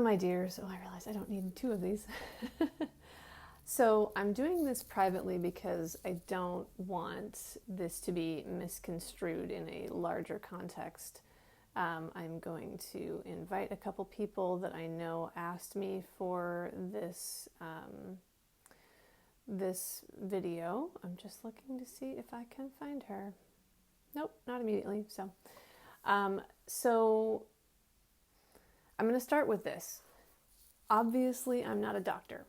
my dears. Oh, I realize I don't need two of these. So I'm doing this privately because I don't want this to be misconstrued in a larger context. I'm going to invite a couple people that I know asked me for this video. I'm just looking to see if I can find her. Nope, not immediately. So I'm going to start with this. Obviously, I'm not a doctor.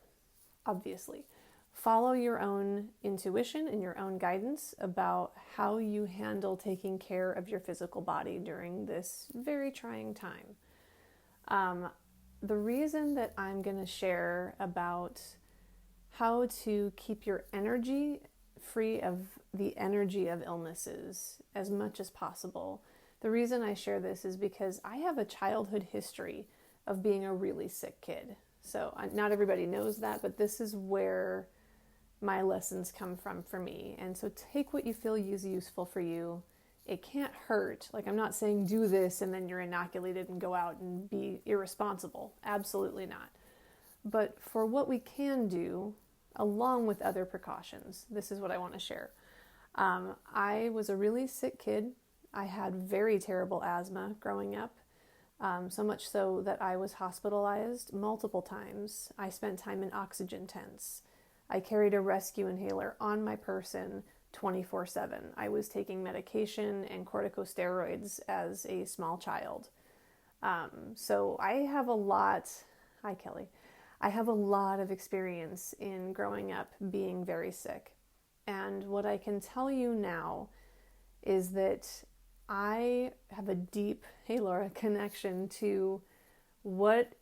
Obviously. Follow your own intuition and your own guidance about how you handle taking care of your physical body during this very trying time. The reason that I'm going to share about how to keep your energy free of the energy of illnesses as much as possible. The reason I share this is because I have a childhood history of being a really sick kid. So not everybody knows that, but this is where my lessons come from for me. And so take what you feel is useful for you. It can't hurt. Like, I'm not saying do this and then you're inoculated and go out and be irresponsible. Absolutely not. But for what we can do, along with other precautions, this is what I want to share. I was a really sick kid. I had very terrible asthma growing up. So much so that I was hospitalized multiple times. I spent time in oxygen tents. I carried a rescue inhaler on my person 24/7. I was taking medication and corticosteroids as a small child. So I have a lot, hi Kelly, I have a lot of experience in growing up being very sick. And what I can tell you now is that I have a deep, hey Laura, connection to what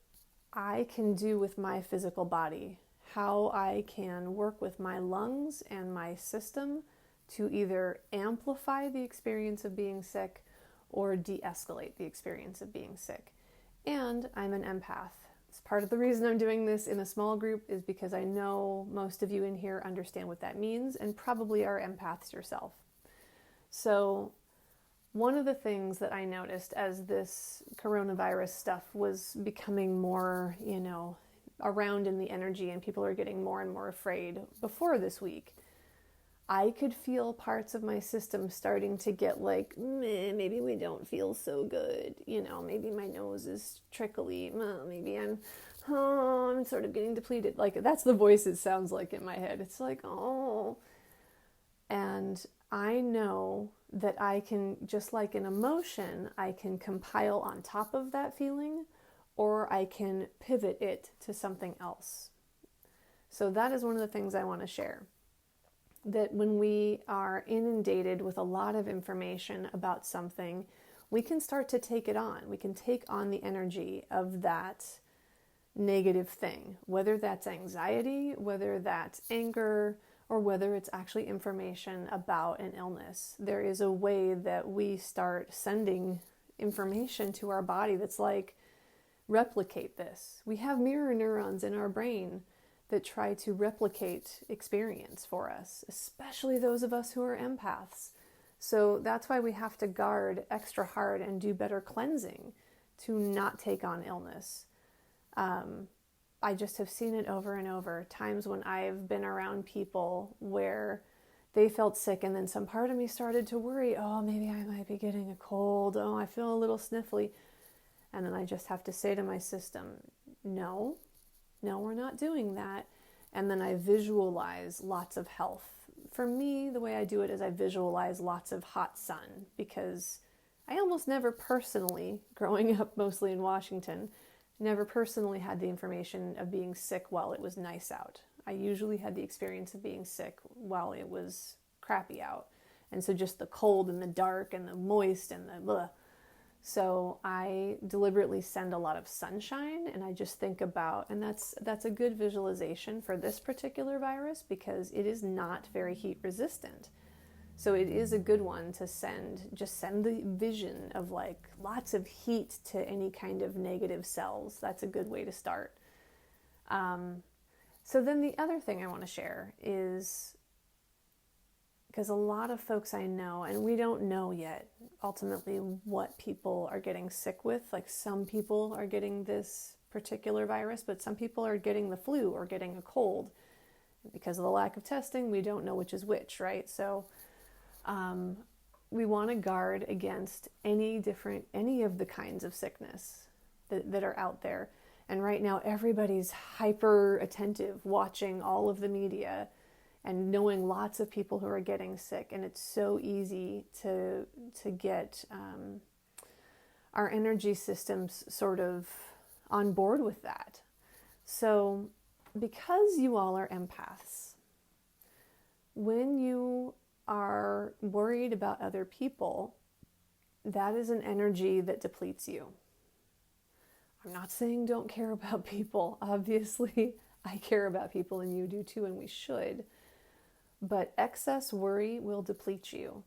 I can do with my physical body, how I can work with my lungs and my system to either amplify the experience of being sick or de-escalate the experience of being sick. And I'm an empath. It's part of the reason I'm doing this in a small group is because I know most of you in here understand what that means and probably are empaths yourself. So one of the things that I noticed as this coronavirus stuff was becoming more, around in the energy and people are getting more and more afraid before this week, I could feel parts of my system starting to get like, maybe we don't feel so good. Maybe my nose is trickly. Maybe I'm sort of getting depleted. Like, that's the voice it sounds like in my head. It's like, oh. And I know that I can, just like an emotion, I can compile on top of that feeling, or I can pivot it to something else. So that is one of the things I want to share. That when we are inundated with a lot of information about something, we can start to take it on. We can take on the energy of that negative thing, whether that's anxiety, whether that's anger, or whether it's actually information about an illness. There is a way that we start sending information to our body that's like, replicate this. We have mirror neurons in our brain that try to replicate experience for us, especially those of us who are empaths. So that's why we have to guard extra hard and do better cleansing to not take on illness. I just have seen it over and over, times when I've been around people where they felt sick and then some part of me started to worry, oh, maybe I might be getting a cold, oh, I feel a little sniffly. And then I just have to say to my system, no, we're not doing that. And then I visualize lots of health. For me, the way I do it is I visualize lots of hot sun, because I almost never personally, growing up mostly in Washington, never personally had the information of being sick while it was nice out. I usually had the experience of being sick while it was crappy out. And so just the cold and the dark and the moist and the blah. So I deliberately send a lot of sunshine, and I just think about, and that's a good visualization for this particular virus because it is not very heat resistant. So it is a good one to send the vision of like lots of heat to any kind of negative cells. That's a good way to start. So then the other thing I want to share is, because a lot of folks I know, and we don't know yet ultimately what people are getting sick with. Like, some people are getting this particular virus, but some people are getting the flu or getting a cold. Because of the lack of testing, we don't know which is which, right? So we want to guard against any of the kinds of sickness that are out there. And right now, everybody's hyper attentive, watching all of the media and knowing lots of people who are getting sick. And it's so easy to get our energy systems sort of on board with that. So because you all are empaths, when you are worried about other people, that is an energy that depletes you. I'm not saying don't care about people. Obviously, I care about people and you do too, and we should. But excess worry will deplete you.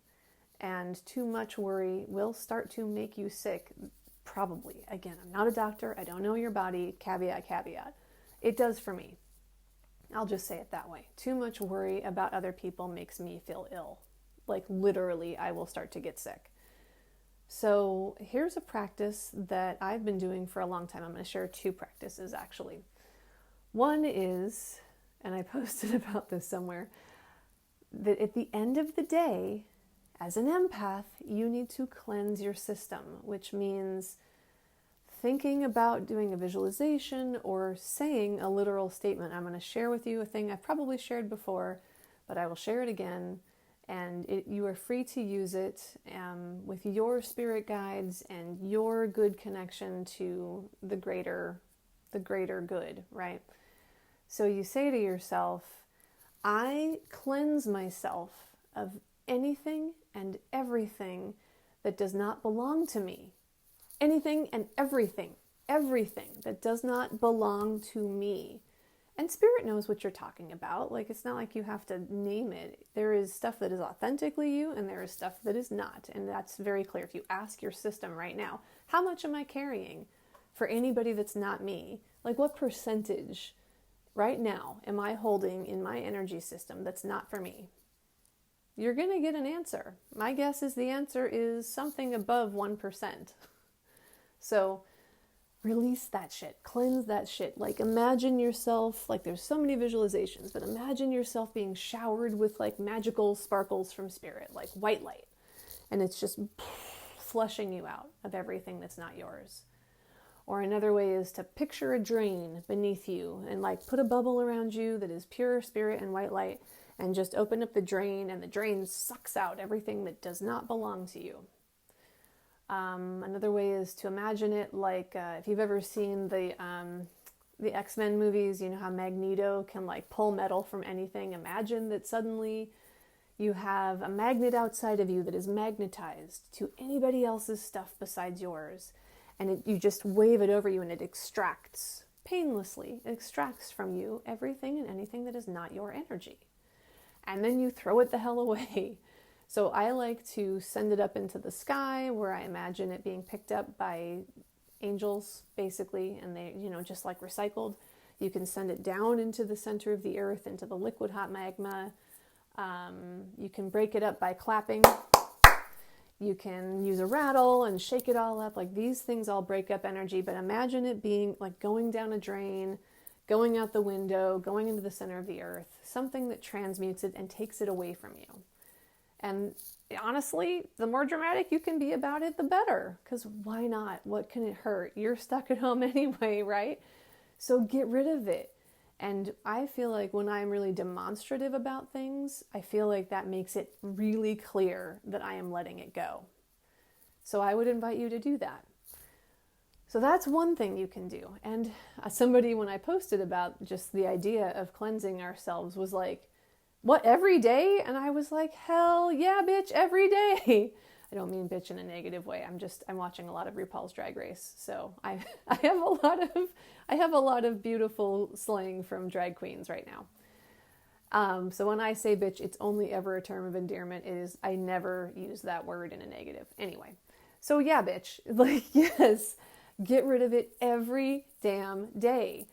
And too much worry will start to make you sick, probably. Again, I'm not a doctor. I don't know your body. Caveat, caveat. It does for me. I'll just say it that way. Too much worry about other people makes me feel ill. Like literally, I will start to get sick. So here's a practice that I've been doing for a long time. I'm going to share 2 practices actually. One is, and I posted about this somewhere, that at the end of the day, as an empath, you need to cleanse your system, which means thinking about doing a visualization or saying a literal statement. I'm going to share with you a thing I've probably shared before, but I will share it again. And you are free to use it with your spirit guides and your good connection to the greater good, right? So you say to yourself, I cleanse myself of anything and everything that does not belong to me. Anything and everything that does not belong to me. And spirit knows what you're talking about. Like, it's not like you have to name it. There is stuff that is authentically you, and there is stuff that is not. And that's very clear. If you ask your system right now, how much am I carrying for anybody that's not me? Like, what percentage right now am I holding in my energy system that's not for me? You're going to get an answer. My guess is the answer is something above 1%. So release that shit, cleanse that shit. Like, imagine yourself, like, there's so many visualizations, but imagine yourself being showered with like magical sparkles from spirit, like white light. And it's just flushing you out of everything that's not yours. Or another way is to picture a drain beneath you and like put a bubble around you that is pure spirit and white light, and just open up the drain, and the drain sucks out everything that does not belong to you. Another way is to imagine it like if you've ever seen the X-Men movies, you know how Magneto can like pull metal from anything. Imagine that suddenly you have a magnet outside of you that is magnetized to anybody else's stuff besides yours. And you just wave it over you, and it extracts painlessly. It extracts from you everything and anything that is not your energy. And then you throw it the hell away. So I like to send it up into the sky, where I imagine it being picked up by angels, basically, and they, just like recycled. You can send it down into the center of the earth, into the liquid hot magma. You can break it up by clapping. You can use a rattle and shake it all up. Like, these things all break up energy, but imagine it being like going down a drain, going out the window, going into the center of the earth, something that transmutes it and takes it away from you. And honestly, the more dramatic you can be about it, the better. Because why not? What can it hurt? You're stuck at home anyway, right? So get rid of it. And I feel like when I'm really demonstrative about things, I feel like that makes it really clear that I am letting it go. So I would invite you to do that. So that's one thing you can do. And somebody, when I posted about just the idea of cleansing ourselves, was like, what, every day? And I was like, hell yeah, bitch, every day. I don't mean bitch in a negative way. I'm watching a lot of RuPaul's Drag Race. So I have a lot of beautiful slang from drag queens right now. So when I say bitch, it's only ever a term of endearment. I never use that word in a negative. Anyway, so yeah, bitch, like, yes, get rid of it every damn day.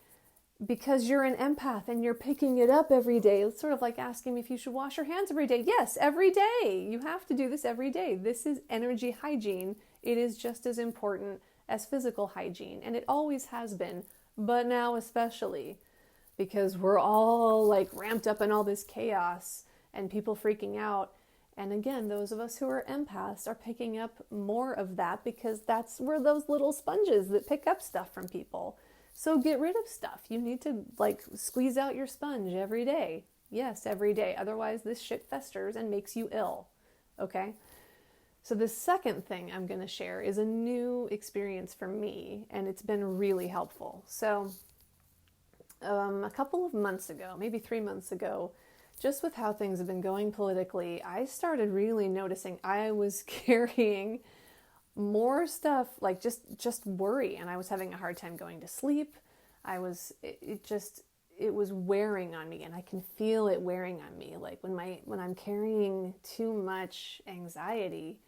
Because you're an empath and you're picking it up every day. It's sort of like asking me if you should wash your hands every day. Yes, every day. You have to do this every day. This is energy hygiene. It is just as important as physical hygiene. And it always has been but now especially because we're all like ramped up in all this chaos and people freaking out. And again, those of us who are empaths are picking up more of that because we're those little sponges that pick up stuff from people. So get rid of stuff. You need to like squeeze out your sponge every day. Yes, every day. Otherwise this shit festers and makes you ill. Okay? So the second thing I'm going to share is a new experience for me, and it's been really helpful. So a couple of months ago, maybe 3 months ago, just with how things have been going politically, I started really noticing I was carrying more stuff, like just worry, and I was having a hard time going to sleep. It was wearing on me, and I can feel it wearing on me. Like when I'm carrying too much anxiety,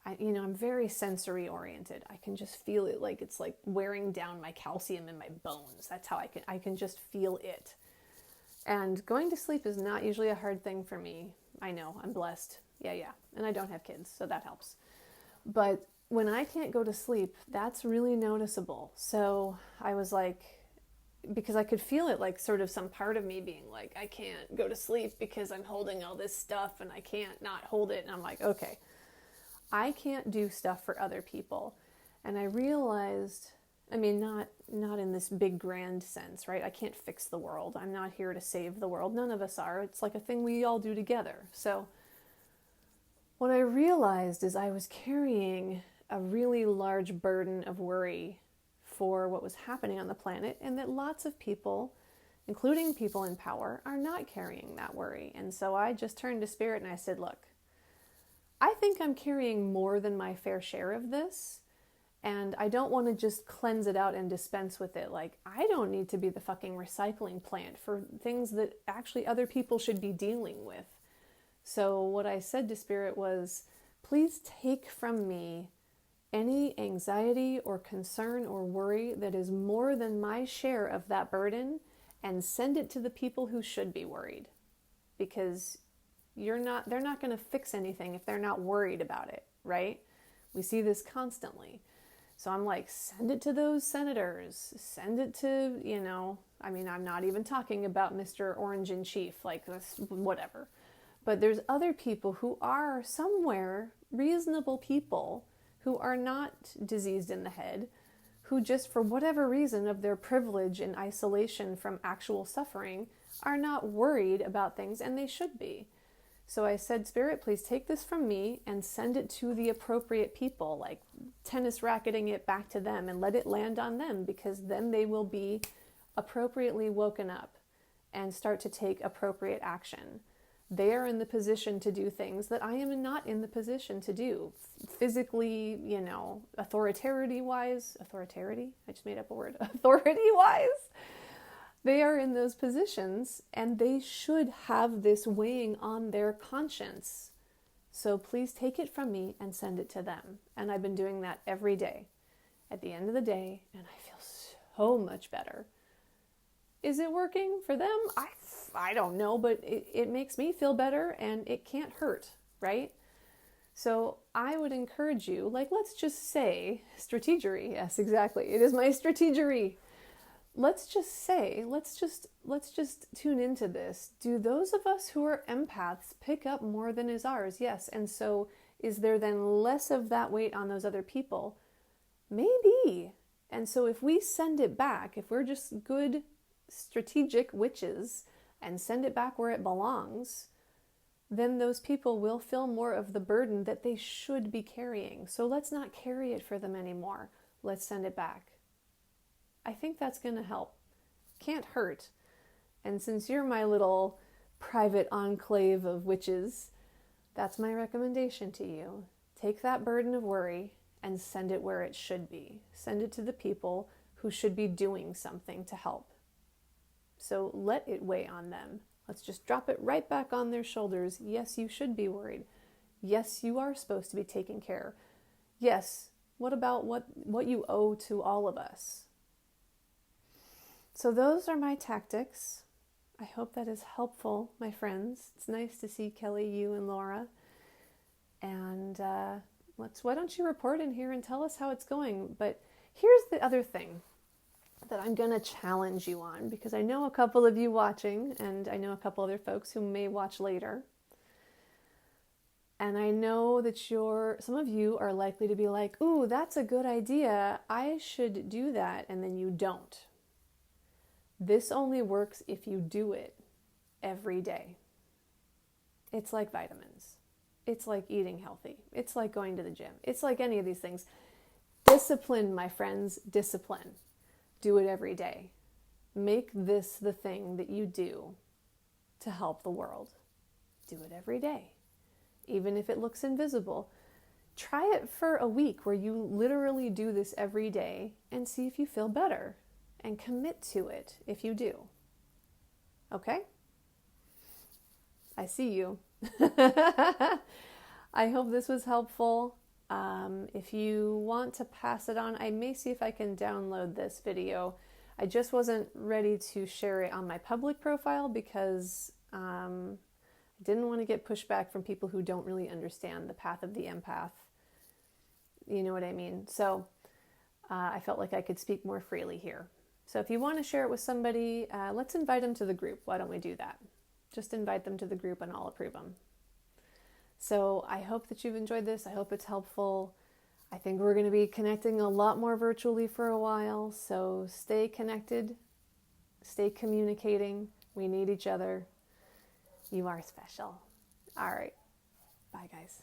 I'm very sensory oriented. I can just feel it, like it's like wearing down my calcium in my bones. That's how I can just feel it. And going to sleep is not usually a hard thing for me. I know, I'm blessed. Yeah. And I don't have kids, so that helps. But when I can't go to sleep, that's really noticeable. So I was like, because I could feel it, like sort of some part of me being like, I can't go to sleep because I'm holding all this stuff and I can't not hold it. And I'm like, okay, I can't do stuff for other people. And I realized, I mean, not in this big grand sense, right? I can't fix the world. I'm not here to save the world. None of us are. It's like a thing we all do together. So what I realized is I was carrying a really large burden of worry for what was happening on the planet, and that lots of people, including people in power, are not carrying that worry. And so I just turned to Spirit and I said, look, I think I'm carrying more than my fair share of this, and I don't want to just cleanse it out and dispense with it. Like, I don't need to be the fucking recycling plant for things that actually other people should be dealing with. So what I said to Spirit was, please take from me any anxiety or concern or worry that is more than my share of that burden, and send it to the people who should be worried. Because they're not going to fix anything if they're not worried about it, right? We see this constantly. So I'm like, send it to those senators, send it to, I'm not even talking about Mr. Orange in Chief, like this, whatever. But there's other people who are somewhere, reasonable people who are not diseased in the head, who just for whatever reason of their privilege and isolation from actual suffering are not worried about things, and they should be. So I said, Spirit, please take this from me and send it to the appropriate people, like tennis racketing it back to them, and let it land on them, because then they will be appropriately woken up and start to take appropriate action. They are in the position to do things that I am not in the position to do. Physically, authority-wise, I just made up a word, authority-wise, they are in those positions, and they should have this weighing on their conscience. So please take it from me and send it to them. And I've been doing that every day at the end of the day, and I feel so much better. Is it working for them? I don't know, but it makes me feel better, and it can't hurt, right? So I would encourage you, like, let's just say, strategery, yes, exactly, it is my strategery. Let's just say, let's just tune into this. Do those of us who are empaths pick up more than is ours? Yes. And so is there then less of that weight on those other people? Maybe. And so if we send it back, if we're just good strategic witches and send it back where it belongs, then those people will feel more of the burden that they should be carrying. So let's not carry it for them anymore. Let's send it back. I think that's going to help. Can't hurt. And since you're my little private enclave of witches, that's my recommendation to you. Take that burden of worry and send it where it should be. Send it to the people who should be doing something to help. So let it weigh on them. Let's just drop it right back on their shoulders. Yes, you should be worried. Yes, you are supposed to be taking care. Yes, what about what you owe to all of us? So those are my tactics. I hope that is helpful, my friends. It's nice to see Kelly, you, and Laura. And why don't you report in here and tell us how it's going? But here's the other thing that I'm going to challenge you on, because I know a couple of you watching, and I know a couple other folks who may watch later. And I know that some of you are likely to be like, ooh, that's a good idea. I should do that. And then you don't. This only works if you do it every day. It's like vitamins. It's like eating healthy. It's like going to the gym. It's like any of these things. Discipline, my friends, discipline. Do it every day. Make this the thing that you do to help the world. Do it every day. Even if it looks invisible. Try it for a week where you literally do this every day and see if you feel better. And commit to it if you do. Okay? I see you. I hope this was helpful. If you want to pass it on, I may see if I can download this video. I just wasn't ready to share it on my public profile because I didn't want to get pushback from people who don't really understand the path of the empath. You know what I mean? So I felt like I could speak more freely here. So if you want to share it with somebody, let's invite them to the group. Why don't we do that? Just invite them to the group and I'll approve them. So I hope that you've enjoyed this. I hope it's helpful. I think we're going to be connecting a lot more virtually for a while. So stay connected. Stay communicating. We need each other. You are special. All right. Bye, guys.